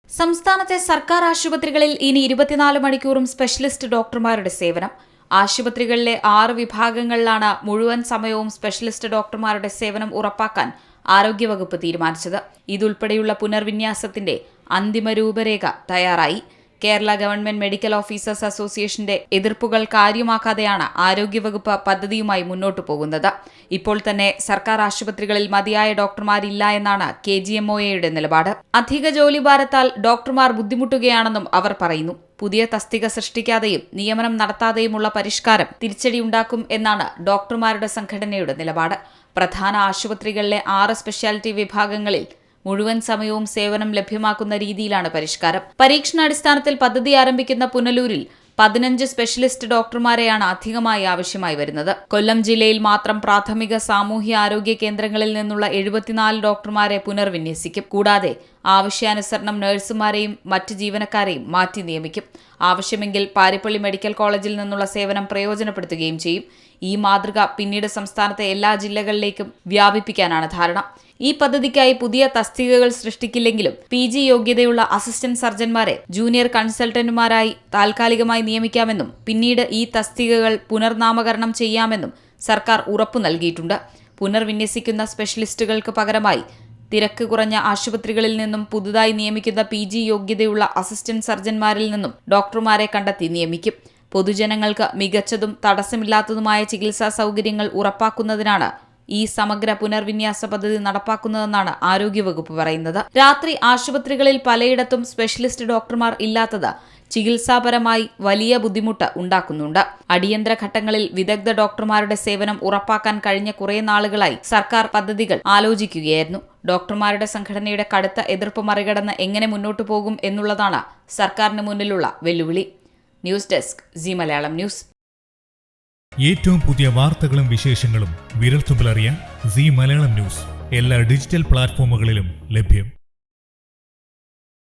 സംസ്ഥാനത്തെ സർക്കാർ ആശുപത്രികളിൽ ഇനി 24 മണിക്കൂറും സ്പെഷ്യലിസ്റ്റ് ഡോക്ടർമാരുടെ സേവനം. ആശുപത്രികളിലെ 6 വിഭാഗങ്ങളിലാണ് മുഴുവൻ സമയവും സ്പെഷ്യലിസ്റ്റ് ഡോക്ടർമാരുടെ സേവനം ഉറപ്പാക്കാൻ ആരോഗ്യവകുപ്പ് തീരുമാനിച്ചത്. ഇതുൾപ്പെടെയുള്ള പുനർവിന്യാസത്തിന്റെ അന്തിമ രൂപരേഖ തയ്യാറായി. കേരള ഗവൺമെന്റ് മെഡിക്കൽ ഓഫീസേഴ്സ് അസോസിയേഷന്റെ എതിർപ്പുകൾ കാര്യമാക്കാതെയാണ് ആരോഗ്യവകുപ്പ് പദ്ധതിയുമായി മുന്നോട്ടു പോകുന്നത്. ഇപ്പോൾ തന്നെ സർക്കാർ ആശുപത്രികളിൽ മതിയായ ഡോക്ടർമാരില്ല എന്നാണ് KGMOAയുടെ നിലപാട്. അധിക ജോലിഭാരത്താൽ ഡോക്ടർമാർ ബുദ്ധിമുട്ടുകയാണെന്നും അവർ പറയുന്നു. പുതിയ തസ്തിക സൃഷ്ടിക്കാതെയും നിയമനം നടത്താതെയുമുള്ള പരിഷ്കാരം തിരിച്ചടിയുണ്ടാക്കും എന്നാണ് ഡോക്ടർമാരുടെ സംഘടനയുടെ നിലപാട്. പ്രധാന ആശുപത്രികളിലെ 6 സ്പെഷ്യാലിറ്റി വിഭാഗങ്ങളിൽ മുഴുവൻ സമയവും സേവനം ലഭ്യമാക്കുന്ന രീതിയിലാണ് പരിഷ്കാരം. പരീക്ഷണാടിസ്ഥാനത്തിൽ പദ്ധതി ആരംഭിക്കുന്ന പുനലൂരിൽ 15 സ്പെഷ്യലിസ്റ്റ് ഡോക്ടർമാരെയാണ് അധികമായി ആവശ്യമായി വരുന്നത്. കൊല്ലം ജില്ലയിൽ മാത്രം പ്രാഥമിക സാമൂഹ്യ ആരോഗ്യ കേന്ദ്രങ്ങളിൽ നിന്നുള്ള 74 ഡോക്ടർമാരെ പുനർവിന്യസിക്കും. കൂടാതെ ആവശ്യാനുസരണം നഴ്സുമാരെയും മറ്റ് ജീവനക്കാരെയും മാറ്റി നിയമിക്കും. ആവശ്യമെങ്കിൽ പാരിപ്പള്ളി മെഡിക്കൽ കോളേജിൽ നിന്നുള്ള സേവനം പ്രയോജനപ്പെടുത്തുകയും ചെയ്യും. ഈ മാതൃക പിന്നീട് സംസ്ഥാനത്തെ എല്ലാ ജില്ലകളിലേക്കും വ്യാപിപ്പിക്കാനാണ് ധാരണ. ഈ പദ്ധതിക്കായി പുതിയ തസ്തികകൾ സൃഷ്ടിക്കില്ലെങ്കിലും PG യോഗ്യതയുള്ള അസിസ്റ്റന്റ് സർജൻമാരെ ജൂനിയർ കൺസൾട്ടന്റുമാരായി താൽക്കാലികമായി നിയമിക്കാമെന്നും പിന്നീട് ഈ തസ്തികകൾ പുനർനാമകരണം ചെയ്യാമെന്നും സർക്കാർ ഉറപ്പു നൽകിയിട്ടുണ്ട്. പുനർവിന്യസിക്കുന്ന സ്പെഷ്യലിസ്റ്റുകൾക്ക് പകരമായി തിരക്ക് കുറഞ്ഞ ആശുപത്രികളിൽ നിന്നും പുതുതായി നിയമിക്കുന്ന PG യോഗ്യതയുള്ള അസിസ്റ്റന്റ് സർജൻമാരിൽ നിന്നും ഡോക്ടർമാരെ കണ്ടെത്തി നിയമിക്കും. പൊതുജനങ്ങൾക്ക് മികച്ചതും തടസ്സമില്ലാത്തതുമായ ചികിത്സാ സൗകര്യങ്ങൾ ഉറപ്പാക്കുന്നതിനാണ് ഈ സമഗ്ര പുനർവിന്യാസ പദ്ധതി നടപ്പാക്കുന്നതെന്നാണ് ആരോഗ്യവകുപ്പ് പറയുന്നത്. രാത്രി ആശുപത്രികളിൽ പലയിടത്തും സ്പെഷ്യലിസ്റ്റ് ഡോക്ടർമാർ ഇല്ലാത്തത് ചികിത്സാപരമായി വലിയ ബുദ്ധിമുട്ട് ഉണ്ടാക്കുന്നുണ്ട്. അടിയന്തര ഘട്ടങ്ങളിൽ വിദഗ്ധ ഡോക്ടർമാരുടെ സേവനം ഉറപ്പാക്കാൻ കഴിഞ്ഞ കുറേ നാളുകളായി സർക്കാർ പദ്ധതികൾ ആലോചിക്കുകയായിരുന്നു. ഡോക്ടർമാരുടെ സംഘടനയുടെ കടുത്ത എതിർപ്പ് മറികടന്ന് എങ്ങനെ മുന്നോട്ടു പോകും എന്നുള്ളതാണ് സർക്കാരിന് മുന്നിലുള്ള വെല്ലുവിളി. News desk C Malayalam news. ഏറ്റവും പുതിയ വാർത്തകളും വിശേഷങ്ങളും വിരൽത്തുമ്പിലറിയാൻ സി മലയാളം ന്യൂസ് എല്ലാ ഡിജിറ്റൽ പ്ലാറ്റ്ഫോമുകളിലും ലഭ്യം.